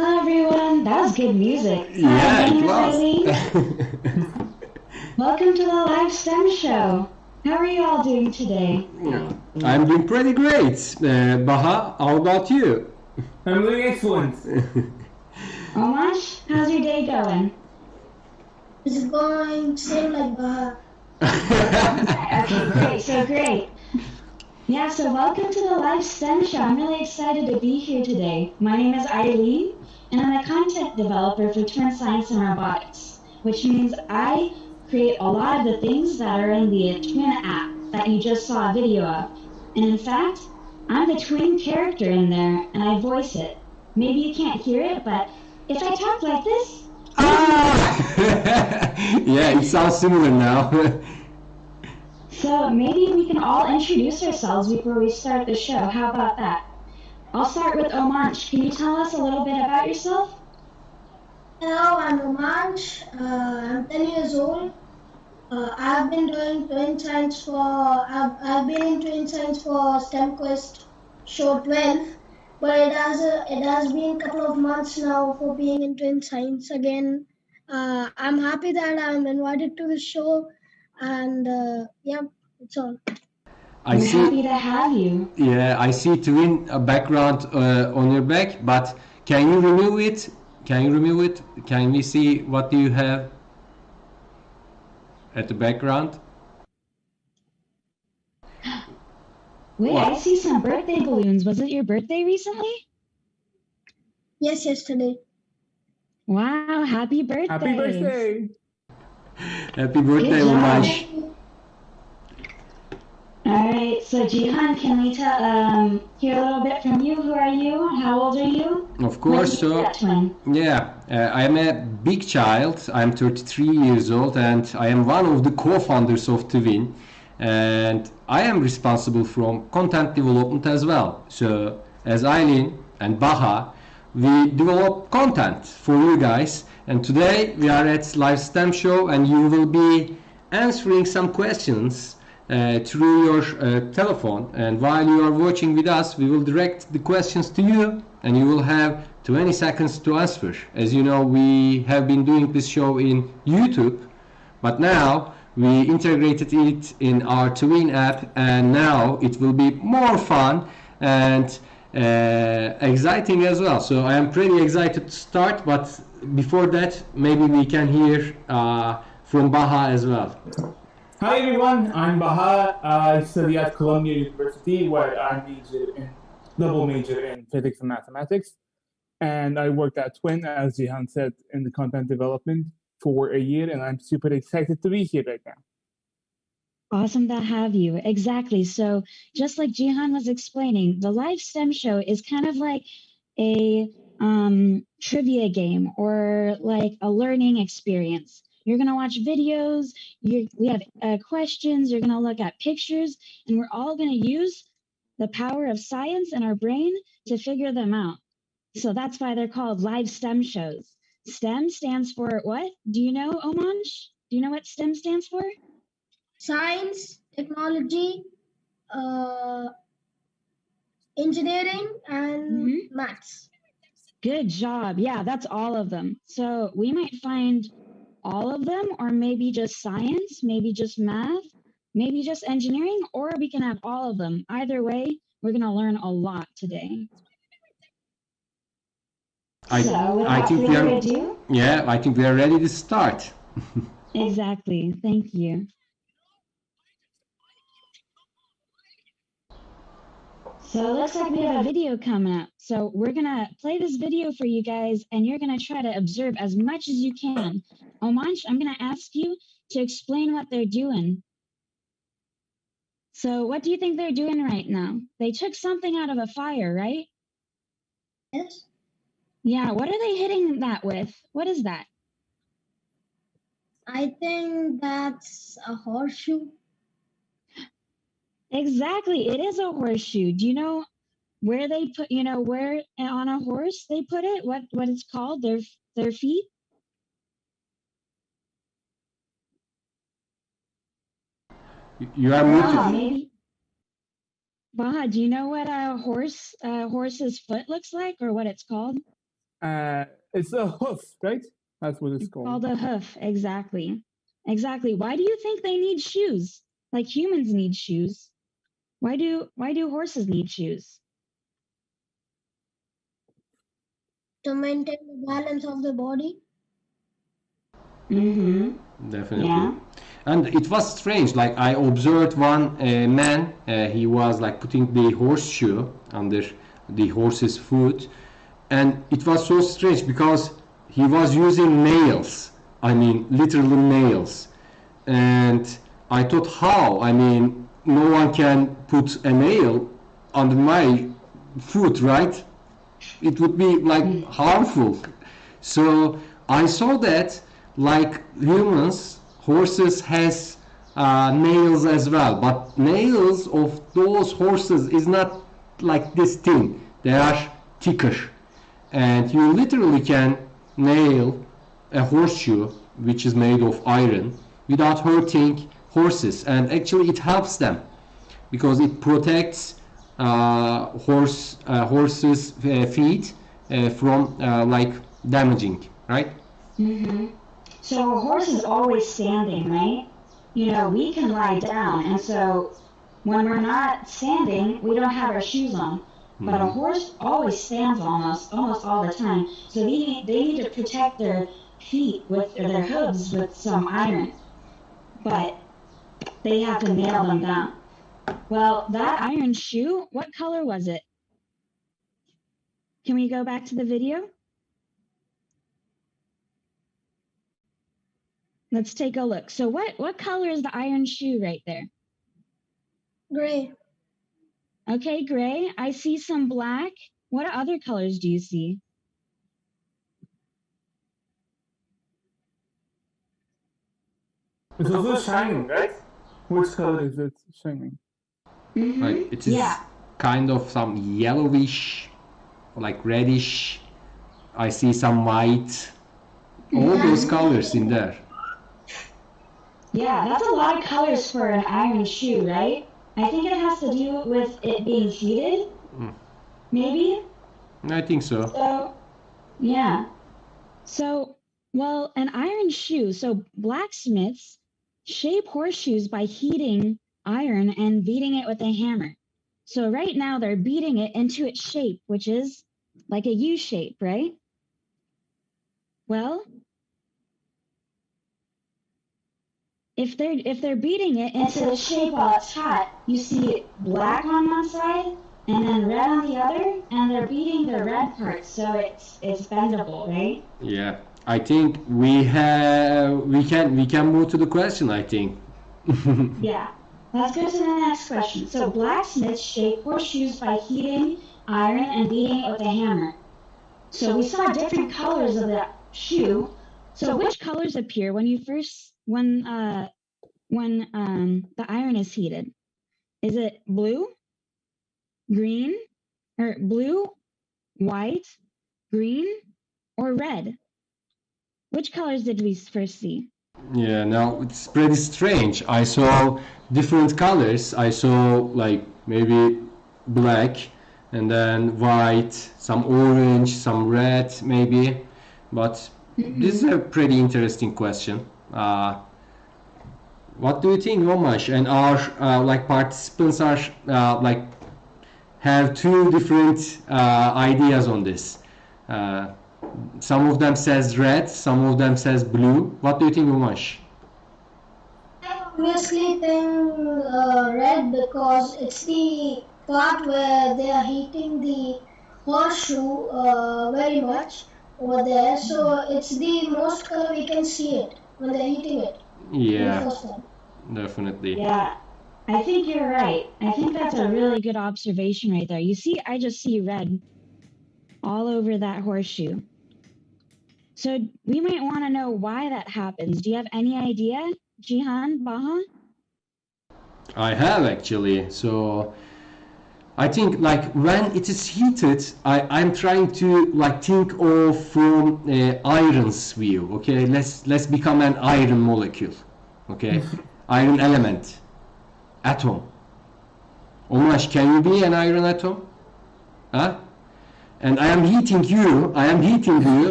Hello everyone, that was good music. Hi, Yeah, my it name is was. Eileen. Welcome to the live STEM show. How are you all doing today? Yeah, I'm doing pretty great. Baha, how about you? I'm doing excellent. Omansh, how's your day going? It's going same like Baha. Okay, great, so great. Yeah, so welcome to the live STEM show. I'm really excited to be here today. My name is Eileen, and I'm a content developer for Twin Science and Robotics, which means I create a lot of the things that are in the Twin app that you just saw a video of. And in fact, I'm the twin character in there, and I voice it. Maybe you can't hear it, but if I talk like this, Ah! Yeah, it sounds similar now. so maybe we can all introduce ourselves before we start the show. How about that? I'll start with Omanch. Can you tell us a little bit about yourself? Hello, I'm Romansh. I'm 10 years old. I've been doing twin science for I've been in twin science for STEM Quest Show 12, but it has been a couple of months now for being in twin science again. I'm happy that I'm invited to the show, and yeah, it's all. I We're see. happy to have you. Yeah, I see twin background on your back, but can you remove it? Can you remove it? Can we see what do you have at the background? Wait, I see some birthday balloons. Was it your birthday recently? Yes, yesterday. Wow, happy birthday. Happy birthday. Happy birthday, Good job. Umash. All right, so Jihan, can we hear a little bit from you? Who are you? How old are you? Of course, When did you so get twin? yeah, I'm a big child. I'm 33 years old, and I am one of the co-founders of Twin, and I am responsible from content development as well. So as Eileen and Baha, we develop content for you guys, and today we are at live STEM show, and you will be answering some questions through your telephone, and while you are watching with us, we will direct the questions to you, and you will have 20 seconds to answer. As you know, we have been doing this show in YouTube, but now we integrated it in our Twin app, and now it will be more fun and exciting as well. So I am pretty excited to start, but before that, maybe we can hear from Baha as well. Hi everyone, I'm Baha. I study at Columbia University where I double major in physics and mathematics. And I worked at Twin, as Jihan said, in the content development for a year, and I'm super excited to be here right now. Awesome to have you. Exactly. So just like Jihan was explaining, the live STEM show is kind of like a trivia game or like a learning experience. You're going to watch videos, we have questions, you're going to look at pictures, and we're all going to use the power of science and our brain to figure them out. So that's why they're called live STEM shows. STEM stands for what? Do you know, Omansh? Do you know what STEM stands for? Science, technology, engineering, and maths. Good job. Yeah, that's all of them. So we might find all of them, or maybe just science, maybe just math, maybe just engineering, or we can have all of them. Either way, we're going to learn a lot today. I think we are. Yeah, I think we are ready to start. Exactly. Thank you. So it looks like we have a video coming up. So we're going to play this video for you guys, and you're going to try to observe as much as you can. Omansh, I'm going to ask you to explain what they're doing. So what do you think they're doing right now? They took something out of a fire, right? Yes. Yeah, what are they hitting that with? What is that? I think that's a horseshoe. Exactly, it is a horseshoe. Do you know where they put, where on a horse they put it? What it's called? Their feet? You are muted. Maybe. Baha, do you know what a horse's foot looks like, or what it's called? It's a hoof, right? That's what it's Called called. a hoof, exactly. Exactly. Why do you think they need shoes? Like humans need shoes. Why do horses need shoes? To maintain the balance of the body. Mm-hmm. Definitely. Yeah. And it was strange. Like I observed one man. He was like putting the horseshoe under the horse's foot, and it was so strange because he was using nails. I mean, literally nails. And I thought, how? I mean, no one can put a nail under my foot, right? It would be like harmful. So I saw that like humans, horses has nails as well, but nails of those horses is not like this thin. They are thicker, and you literally can nail a horseshoe which is made of iron without hurting horses, and actually it helps them because it protects horses' feet from like damaging, right? Mm-hmm. So a horse is always standing, right? You know, we can lie down, and so when we're not standing, we don't have our shoes on. But a horse always stands almost all the time. So they need to protect their feet with or their hooves with some iron. But they have to nail them down. Well, that iron shoe, what color was it? Can we go back to the video? Let's take a look. So what color is the iron shoe right there? Gray. Okay, gray. I see some black. What other colors do you see? It's also shining, right? Which color is it shining? Mm-hmm. Like it is kind of some yellowish, like reddish. I see some white. All those colors in there. Yeah, that's a lot of colors for an iron shoe, right? I think it has to do with it being heated. Maybe? I think so. So, yeah. So, well, an iron shoe. So blacksmiths shape horseshoes by heating iron and beating it with a hammer. So right now they're beating it into its shape, which is like a U shape, right? Well, if they're beating it into the shape while it's hot, you see black on one side and then red on the other, and they're beating the red part, so it's bendable, right? Yeah, I think we can move to the question. I think. Yeah. Let's go to the next question. So blacksmiths shape horseshoes by heating iron and beating it with a hammer. So we saw different colors of the shoe. So which colors appear when the iron is heated? Is it blue, green, or blue, white, green, or red? Which colors did we first see? Yeah, now it's pretty strange. I saw different colors. I saw like maybe black and then white, some orange, some red maybe. But this is a pretty interesting question. What do you think, Romash? And our like participants are like have two different ideas on this. Some of them says red, some of them says blue. What do you think, Umash? I obviously think red because it's the part where they are heating the horseshoe very much over there. So it's the most color we can see it when they're heating it. Yeah, The first one. definitely. Yeah, I think you're right. I think that's a really good observation right there. You see, I just see red all over that horseshoe. So we might want to know why that happens. Do you have any idea, Jihan, Baha? I have actually. So I think like when it is heated, I'm trying to like think of from iron's view. Okay, let's become an iron molecule. Okay, iron element, atom. Umash, can you be an iron atom? Huh? and I am heating you,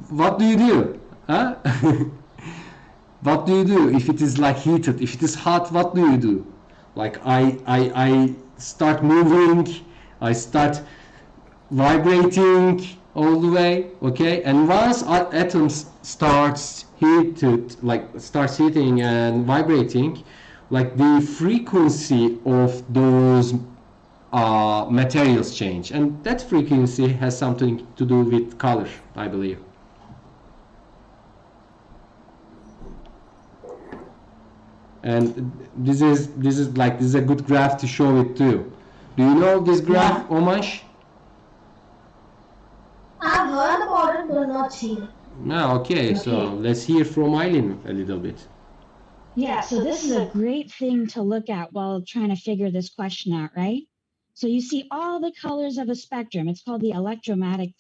what do you do? Huh? What do you do if it is like heated? If it is hot, what do you do? Like I start moving, I start vibrating all the way, okay? And once atoms starts heating and vibrating, like the frequency of those materials change, and that frequency has something to do with color, I believe. And this is a good graph to show it too. Do you know this graph, Omash? I've heard about it, but not seen it. No, okay, so let's hear from Eileen a little bit. Yeah, so this is a great thing to look at while trying to figure this question out, right? So you see all the colors of a spectrum. It's called the electromagnetic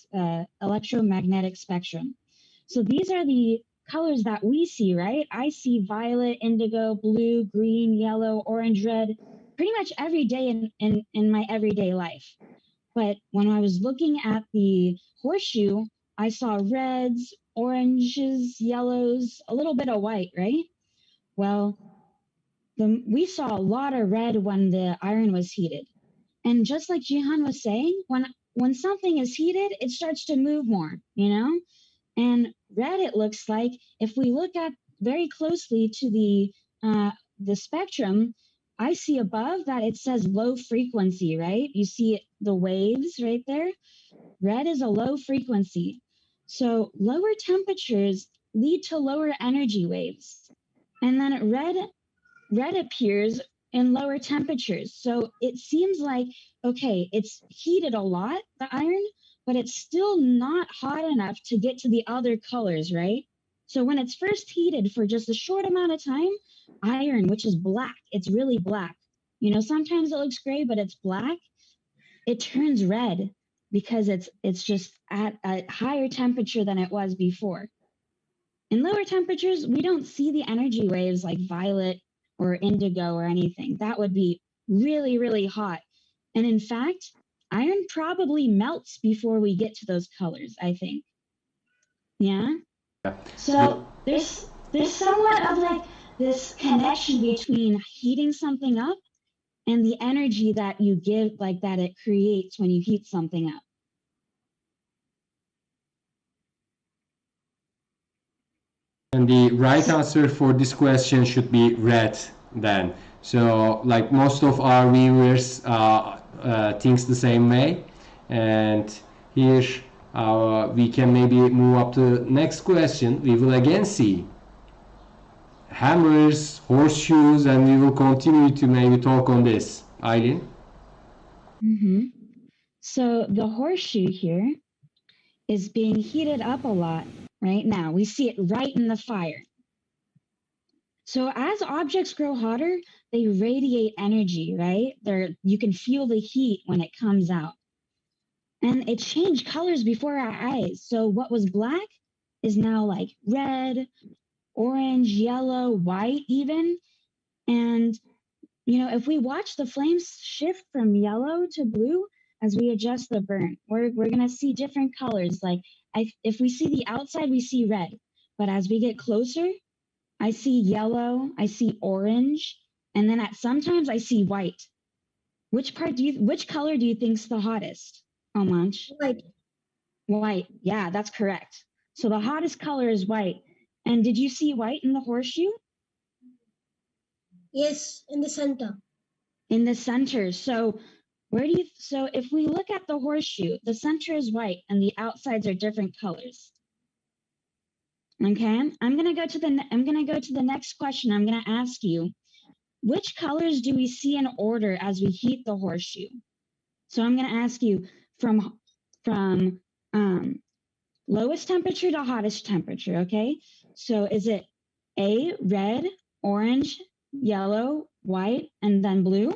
spectrum. So these are the colors that we see, right? I see violet, indigo, blue, green, yellow, orange, red, pretty much every day in my everyday life. But when I was looking at the horseshoe, I saw reds, oranges, yellows, a little bit of white, right? Well, we saw a lot of red when the iron was heated. And just like Jihan was saying, when something is heated, it starts to move more, you know? And red, it looks like, if we look at very closely to the spectrum, I see above that it says low frequency, right? You see the waves right there. Red is a low frequency. So lower temperatures lead to lower energy waves. And then red appears in lower temperatures. So it seems like, okay, it's heated a lot, the iron, but it's still not hot enough to get to the other colors, right? So when it's first heated for just a short amount of time, iron, which is black, it's really black. You know, sometimes it looks gray, but it's black. It turns red because it's just at a higher temperature than it was before. In lower temperatures, we don't see the energy waves like violet or indigo or anything. That would be really, really hot. And in fact, iron probably melts before we get to those colors, I think. Yeah? So there's somewhat of like this connection between heating something up and the energy that you give, like that it creates when you heat something up. And the right answer for this question should be red then. So like most of our viewers thinks the same way. And here we can maybe move up to the next question. We will again see hammers, horseshoes, and we will continue to maybe talk on this. Eileen? So the horseshoe here is being heated up a lot right now. We see it right in the fire. So as objects grow hotter, they radiate energy, right? You can feel the heat when it comes out. And it changed colors before our eyes. So what was black is now like red, orange, yellow, white even. And, you know, if we watch the flames shift from yellow to blue as we adjust the burn, we're going to see different colors. Like if we see the outside, we see red. But as we get closer, I see yellow, I see orange, and then sometimes I see white. Which color do you think's the hottest, Omanch? White. White, yeah, that's correct. So the hottest color is white. And did you see white in the horseshoe? Yes, in the center. In the center. So so if we look at the horseshoe, the center is white and the outsides are different colors. Okay, I'm gonna go to the next question. I'm gonna ask you, which colors do we see in order as we heat the horseshoe? So I'm gonna ask you from lowest temperature to hottest temperature, okay? So is it A, red, orange, yellow, white, and then blue?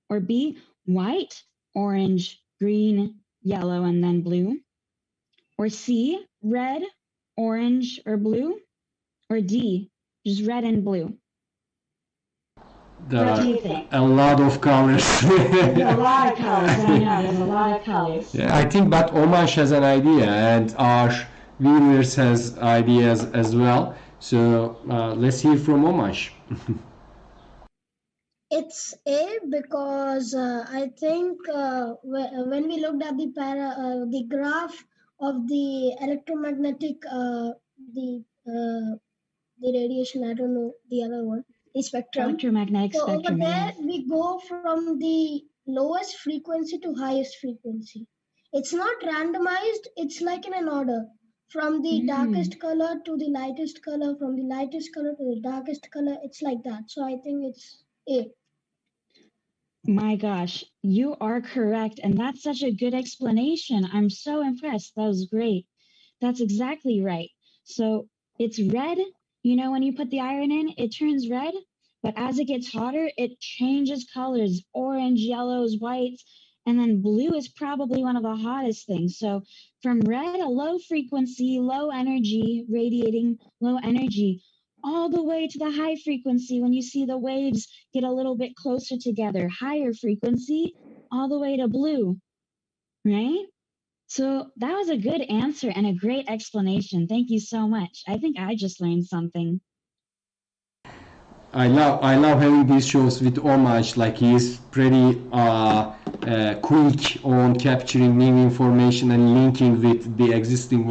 Or B, white, orange, green, yellow, and then blue? Or C, red, orange, or blue? Or D, just red and blue? There What are do you think? a lot of colors. There's a lot of colors. I know. There's a lot of colors. Yeah, I think, but Omash has an idea, and our viewers has ideas as well. So let's hear from Omash. It's A because I think when we looked at the graph of the electromagnetic the radiation, I don't know the other one, the spectrum. Electromagnetic So spectrum. over there Yes. we go from the lowest frequency to highest frequency. It's not randomized, it's like in an order. From the darkest color to the lightest color, from the lightest color to the darkest color, it's like that. So I think it's A. My gosh, you are correct. And that's such a good explanation. I'm so impressed. That was great. That's exactly right. So it's red. You know, when you put the iron in, it turns red. But as it gets hotter, it changes colors, orange, yellows, whites. And then blue is probably one of the hottest things. So from red, a low frequency, low energy, radiating low energy, all the way to the high frequency when you see the waves get a little bit closer together, higher frequency, all the way to blue, right? So that was a good answer and a great explanation. Thank you so much. I think I just learned something. I love having these shows with Omash. Like he is pretty quick on capturing new information and linking with the existing